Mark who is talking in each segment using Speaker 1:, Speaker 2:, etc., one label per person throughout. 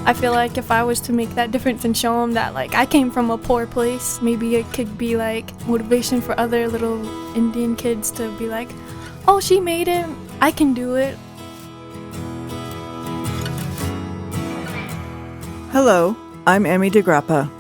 Speaker 1: I feel like if I was to make that difference and show them that, like, I came from a poor place, maybe it could be, like, motivation for other little Indian kids to be like, oh, she made it, I can do it.
Speaker 2: Hello, I'm Emmy DeGrappa.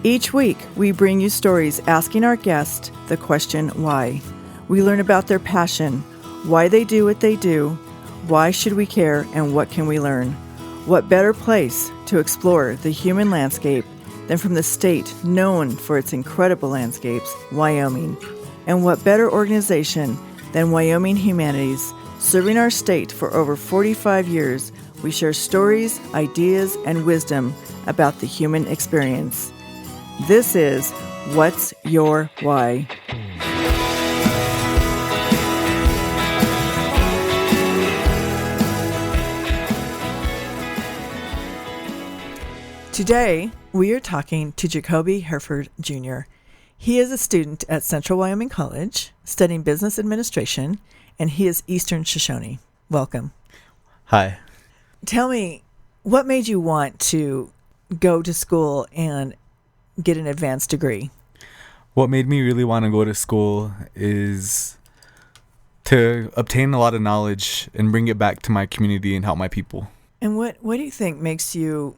Speaker 2: Each week, we bring you stories asking our guests the question, why? We learn about their passion, why they do what they do, why should we care, and what can we learn? What better place to explore the human landscape than from the state known for its incredible landscapes, Wyoming? And what better organization than Wyoming Humanities? Serving our state for over 45 years, we share stories, ideas, and wisdom about the human experience. This is What's Your Why? Today, we are talking to Jacoby Hereford, Jr. He is a student at Central Wyoming College, studying business administration, and he is Eastern Shoshone. Welcome.
Speaker 3: Hi.
Speaker 2: Tell me, what made you want to go to school and get an advanced degree?
Speaker 3: What made me really want to go to school is to obtain a lot of knowledge and bring it back to my community and help my people.
Speaker 2: And what do you think makes you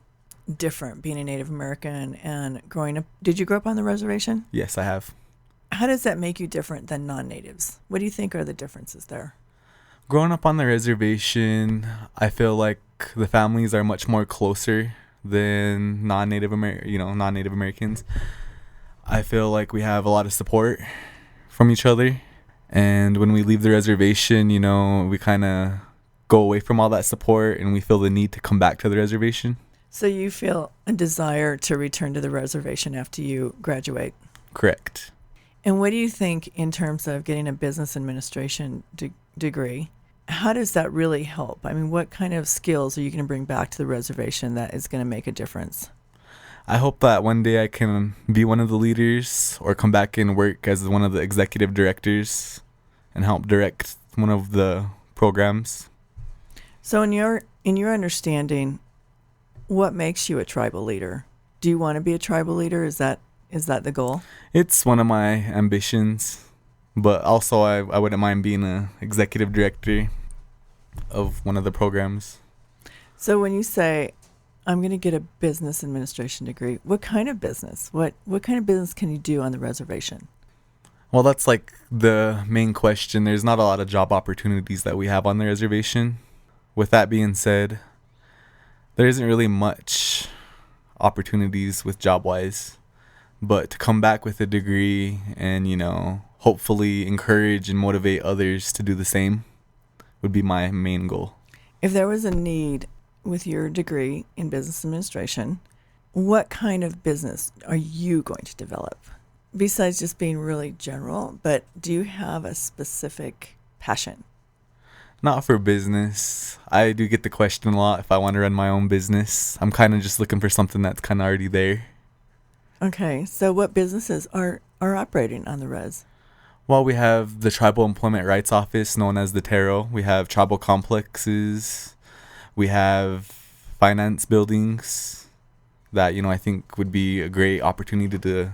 Speaker 2: different, being a Native American and growing up? Did you grow up on the reservation?
Speaker 3: Yes, I have.
Speaker 2: How does that make you different than non-natives? What do you think are the differences there?
Speaker 3: Growing up on the reservation, I feel like the families are much more closer than non-Native Americans. I feel like we have a lot of support from each other. And when we leave the reservation, we kind of go away from all that support and we feel the need to come back to the reservation.
Speaker 2: So you feel a desire to return to the reservation after you graduate?
Speaker 3: Correct.
Speaker 2: And what do you think in terms of getting a business administration degree? How does that really help? I mean, what kind of skills are you going to bring back to the reservation that is going to make a difference?
Speaker 3: I hope that one day I can be one of the leaders or come back and work as one of the executive directors and help direct one of the programs.
Speaker 2: So in your understanding, what makes you a tribal leader? Do you want to be a tribal leader? Is that the goal?
Speaker 3: It's one of my ambitions, but also I wouldn't mind being an executive director of one of the programs.
Speaker 2: So when you say, I'm going to get a business administration degree, what kind of business? What kind of business can you do on the reservation?
Speaker 3: Well, that's like the main question. There's not a lot of job opportunities that we have on the reservation. With that being said, there isn't really much opportunities with job-wise, but to come back with a degree and, hopefully encourage and motivate others to do the same would be my main goal.
Speaker 2: If there was a need with your degree in business administration, what kind of business are you going to develop? Besides just being really general, but do you have a specific passion?
Speaker 3: Not for business. I do get the question a lot if I want to run my own business. I'm kind of just looking for something that's kind of already there.
Speaker 2: Okay, so what businesses are operating on the res?
Speaker 3: Well, we have the Tribal Employment Rights Office, known as the TARO. We have tribal complexes. We have finance buildings that, I think would be a great opportunity to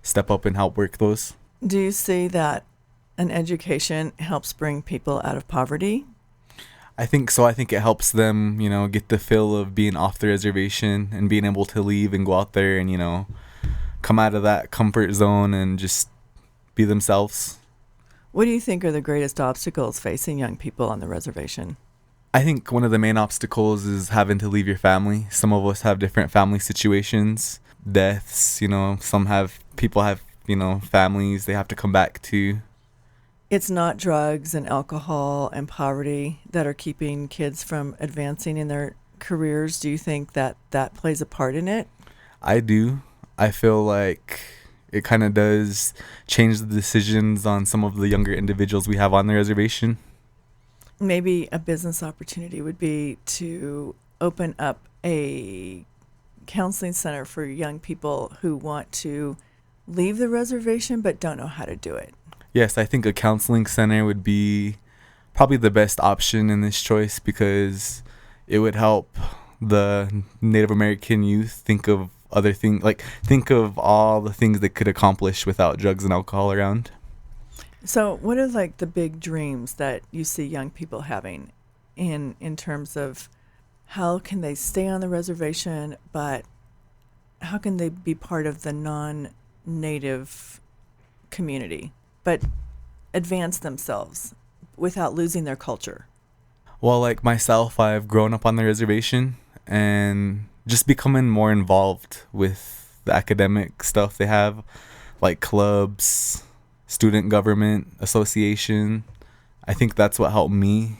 Speaker 3: step up and help work those.
Speaker 2: Do you see that an education helps bring people out of poverty?
Speaker 3: I think so. I think it helps them, get the feel of being off the reservation and being able to leave and go out there and, come out of that comfort zone and just be themselves.
Speaker 2: What do you think are the greatest obstacles facing young people on the reservation?
Speaker 3: I think one of the main obstacles is having to leave your family. Some of us have different family situations, deaths, people have, families they have to come back to.
Speaker 2: It's not drugs and alcohol and poverty that are keeping kids from advancing in their careers. Do you think that plays a part in it?
Speaker 3: I do. I feel like it kind of does change the decisions on some of the younger individuals we have on the reservation.
Speaker 2: Maybe a business opportunity would be to open up a counseling center for young people who want to leave the reservation but don't know how to do it.
Speaker 3: Yes, I think a counseling center would be probably the best option in this choice because it would help the Native American youth think of other things, like think of all the things they could accomplish without drugs and alcohol around.
Speaker 2: So what are like the big dreams that you see young people having in terms of how can they stay on the reservation, but how can they be part of the non-native community, but advance themselves without losing their culture?
Speaker 3: Well, like myself, I've grown up on the reservation and just becoming more involved with the academic stuff they have, like clubs, student government association. I think that's what helped me.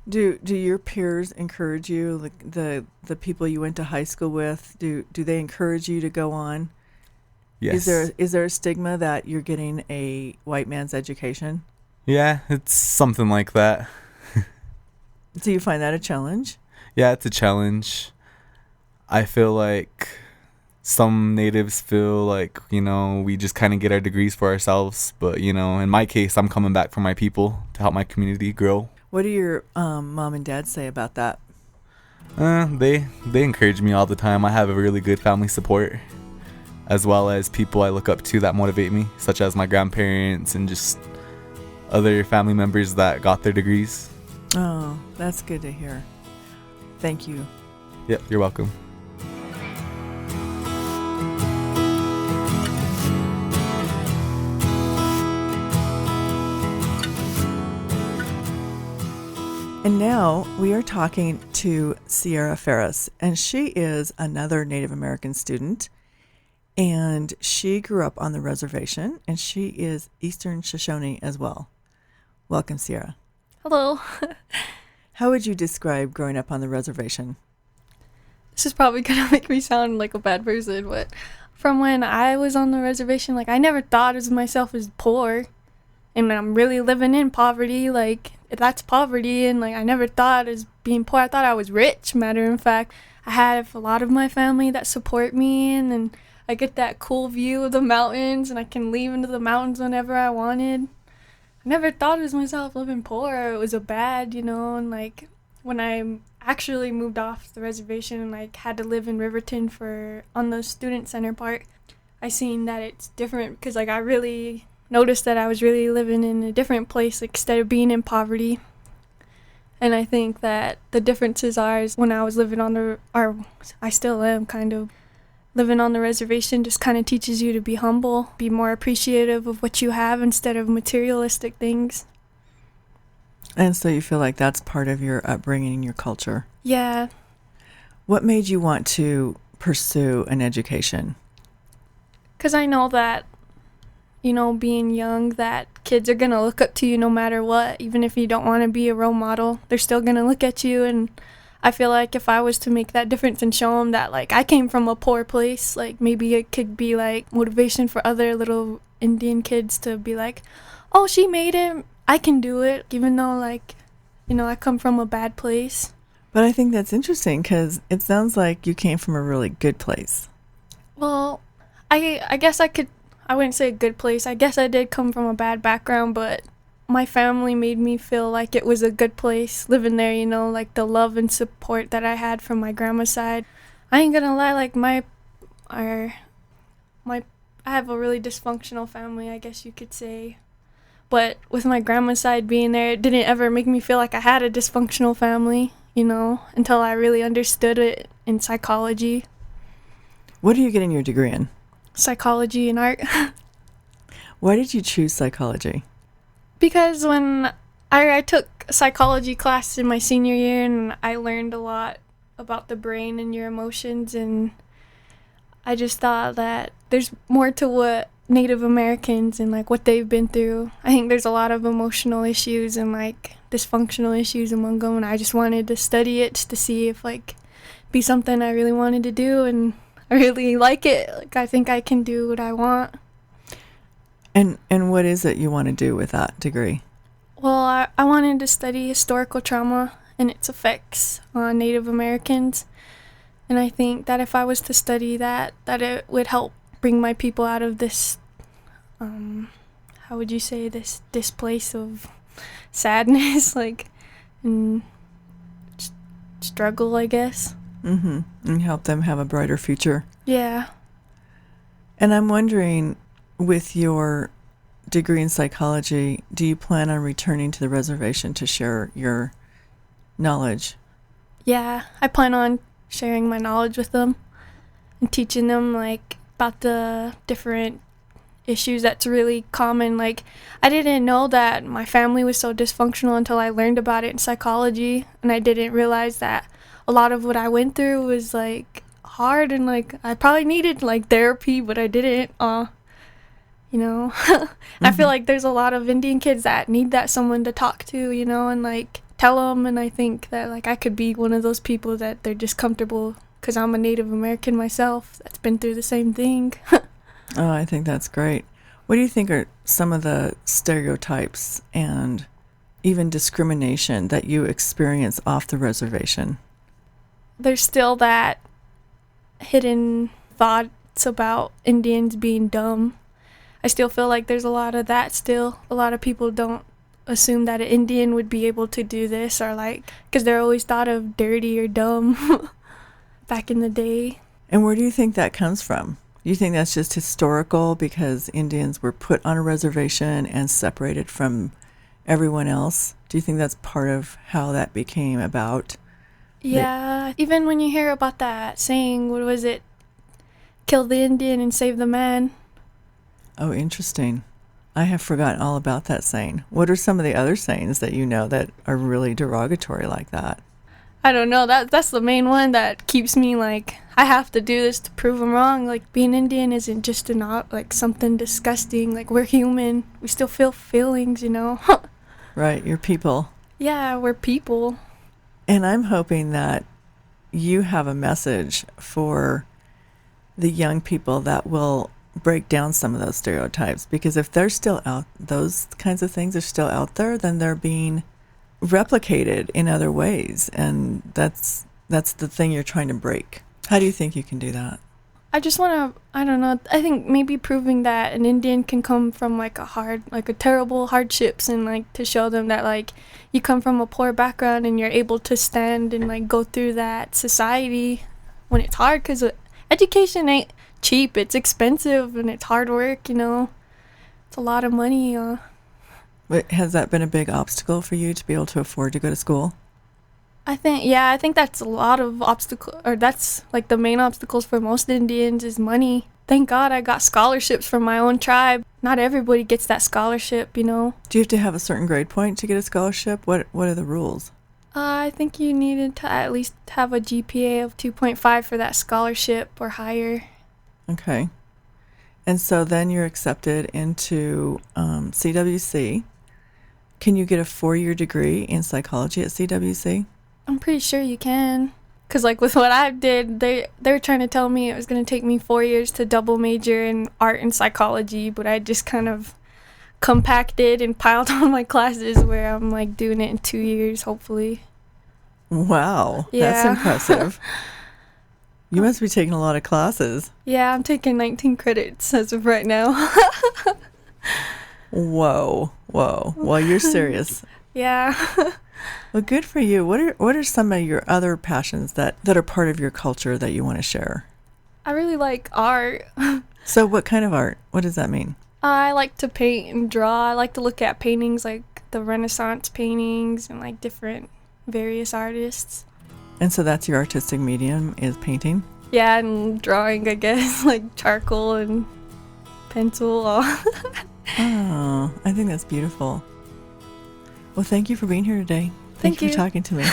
Speaker 2: Do your peers encourage you, like the people you went to high school with, do they encourage you to go on?
Speaker 3: Yes.
Speaker 2: Is there a stigma that you're getting a white man's education?
Speaker 3: Yeah, it's something like that.
Speaker 2: Do you find that a challenge?
Speaker 3: Yeah, it's a challenge. I feel like some natives feel like, we just kind of get our degrees for ourselves. But, in my case, I'm coming back for my people to help my community grow.
Speaker 2: What do your mom and dad say about that?
Speaker 3: They encourage me all the time. I have a really good family support, as well as people I look up to that motivate me, such as my grandparents and just other family members that got their degrees.
Speaker 2: Oh, that's good to hear. Thank you.
Speaker 3: Yep, you're welcome.
Speaker 2: And now we are talking to Sierra Ferris, and she is another Native American student, and she grew up on the reservation, and she is Eastern Shoshone as well. Welcome, Sierra.
Speaker 1: Hello.
Speaker 2: How would you describe growing up on the reservation?
Speaker 1: This is probably going to make me sound like a bad person, but from when I was on the reservation, I never thought of myself as poor. And I'm really living in poverty, that's poverty, and I never thought as being poor. I thought I was rich, matter of fact. I have a lot of my family that support me, and then I get that cool view of the mountains, and I can leave into the mountains whenever I wanted. I never thought of myself living poor. It was a bad, and when I actually moved off the reservation and had to live in Riverton on the student center part, I seen that it's different because I really noticed that I was really living in a different place instead of being in poverty. And I think that the differences are is when I was living I still am kind of living on the reservation, just kind of teaches you to be humble, be more appreciative of what you have instead of materialistic things.
Speaker 2: And so you feel like that's part of your upbringing, your culture?
Speaker 1: Yeah.
Speaker 2: What made you want to pursue an education?
Speaker 1: Because I know that being young, that kids are going to look up to you no matter what. Even if you don't want to be a role model, they're still going to look at you. And I feel like if I was to make that difference and show them that, I came from a poor place, maybe it could be, motivation for other little Indian kids to be like, oh, she made it, I can do it, even though, I come from a bad place.
Speaker 2: But I think that's interesting because it sounds like you came from a really good place.
Speaker 1: Well, I guess I wouldn't say a good place. I guess I did come from a bad background, but my family made me feel like it was a good place living there, the love and support that I had from my grandma's side. I ain't gonna lie, I have a really dysfunctional family, I guess you could say. But with my grandma's side being there, it didn't ever make me feel like I had a dysfunctional family, until I really understood it in psychology.
Speaker 2: What are you getting your degree in?
Speaker 1: Psychology and art.
Speaker 2: Why did you choose psychology?
Speaker 1: Because when I took a psychology class in my senior year, and I learned a lot about the brain and your emotions, and I just thought that there's more to what Native Americans and what they've been through. I think there's a lot of emotional issues and dysfunctional issues among them, and I just wanted to study it just to see if be something I really wanted to do, and I really like it. I think I can do what I want.
Speaker 2: And what is it you want to do with that degree?
Speaker 1: Well, I wanted to study historical trauma and its effects on Native Americans. And I think that if I was to study that it would help bring my people out of this, how would you say, this place of sadness, and struggle, I guess.
Speaker 2: Mm-hmm. And help them have a brighter future.
Speaker 1: Yeah.
Speaker 2: And I'm wondering, with your degree in psychology, do you plan on returning to the reservation to share your knowledge?
Speaker 1: Yeah, I plan on sharing my knowledge with them and teaching them, like, about the different issues that's really common. Like, I didn't know that my family was so dysfunctional until I learned about it in psychology, and I didn't realize that a lot of what I went through was, like, hard, and, like, I probably needed, like, therapy, but I didn't, you know. I feel like there's a lot of Indian kids that need that someone to talk to, you know, and, like, tell them, and I think that, like, I could be one of those people that they're just comfortable, because I'm a Native American myself that's been through the same thing.
Speaker 2: Oh, I think that's great. What do you think are some of the stereotypes and even discrimination that you experience off the reservation?
Speaker 1: There's still that hidden thoughts about Indians being dumb. I still feel like there's a lot of that still. A lot of people don't assume that an Indian would be able to do this, or like, because they're always thought of dirty or dumb back in the day.
Speaker 2: And where do you think that comes from? Do you think that's just historical because Indians were put on a reservation and separated from everyone else? Do you think that's part of how that became about?
Speaker 1: Yeah, even when you hear about that saying, what was it? Kill the Indian and save the man.
Speaker 2: Oh, interesting. I have forgotten all about that saying. What are some of the other sayings that you know that are really derogatory like that?
Speaker 1: I don't know. That's the main one that keeps me like, I have to do this to prove them wrong. Like, being Indian isn't just like something disgusting. Like, we're human. We still feel feelings, you know?
Speaker 2: Right, you're people.
Speaker 1: Yeah, we're people.
Speaker 2: And I'm hoping that you have a message for the young people that will break down some of those stereotypes, because if they're still out, those kinds of things are still out there, then they're being replicated in other ways, and that's the thing you're trying to break. How do you think you can do that?
Speaker 1: I just want to, I don't know, I think maybe proving that an Indian can come from like a terrible hardships, and like to show them that like you come from a poor background and you're able to stand and like go through that society when it's hard, because education ain't cheap. It's expensive and it's hard work, you know. It's a lot of money.
Speaker 2: But has that been a big obstacle for you to be able to afford to go to school?
Speaker 1: I think that's a lot of obstacle, or that's like the main obstacles for most Indians is money. Thank God I got scholarships from my own tribe. Not everybody gets that scholarship, you know.
Speaker 2: Do you have to have a certain grade point to get a scholarship? What are the rules?
Speaker 1: I think you needed to at least have a GPA of 2.5 for that scholarship or higher.
Speaker 2: Okay. And so then you're accepted into CWC. Can you get a 4-year degree in psychology at CWC?
Speaker 1: I'm pretty sure you can. Because, like, with what I did, they were trying to tell me it was going to take me 4 years to double major in art and psychology, but I just kind of compacted and piled on my classes where I'm, like, doing it in 2 years, hopefully.
Speaker 2: Wow.
Speaker 1: Yeah.
Speaker 2: That's impressive. You must be taking a lot of classes.
Speaker 1: Yeah, I'm taking 19 credits as of right now.
Speaker 2: Whoa. Well, you're serious.
Speaker 1: Yeah.
Speaker 2: Well, good for you. What are some of your other passions that are part of your culture that you want to share?
Speaker 1: I really like art.
Speaker 2: So what kind of art? What does that mean?
Speaker 1: I like to paint and draw. I like to look at paintings, like the Renaissance paintings and like different various artists.
Speaker 2: And so that's your artistic medium, is painting?
Speaker 1: Yeah, and drawing, I guess, like charcoal and pencil.
Speaker 2: Oh, I think that's beautiful. Well, thank you for being here today. Thank you for talking to me.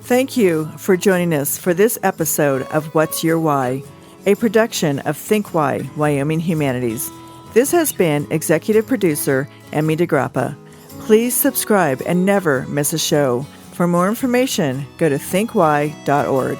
Speaker 2: Thank you for joining us for this episode of What's Your Why, a production of Think Why, Wyoming Humanities. This has been executive producer Emmy DeGrappa. Please subscribe and never miss a show. For more information, go to thinkwhy.org.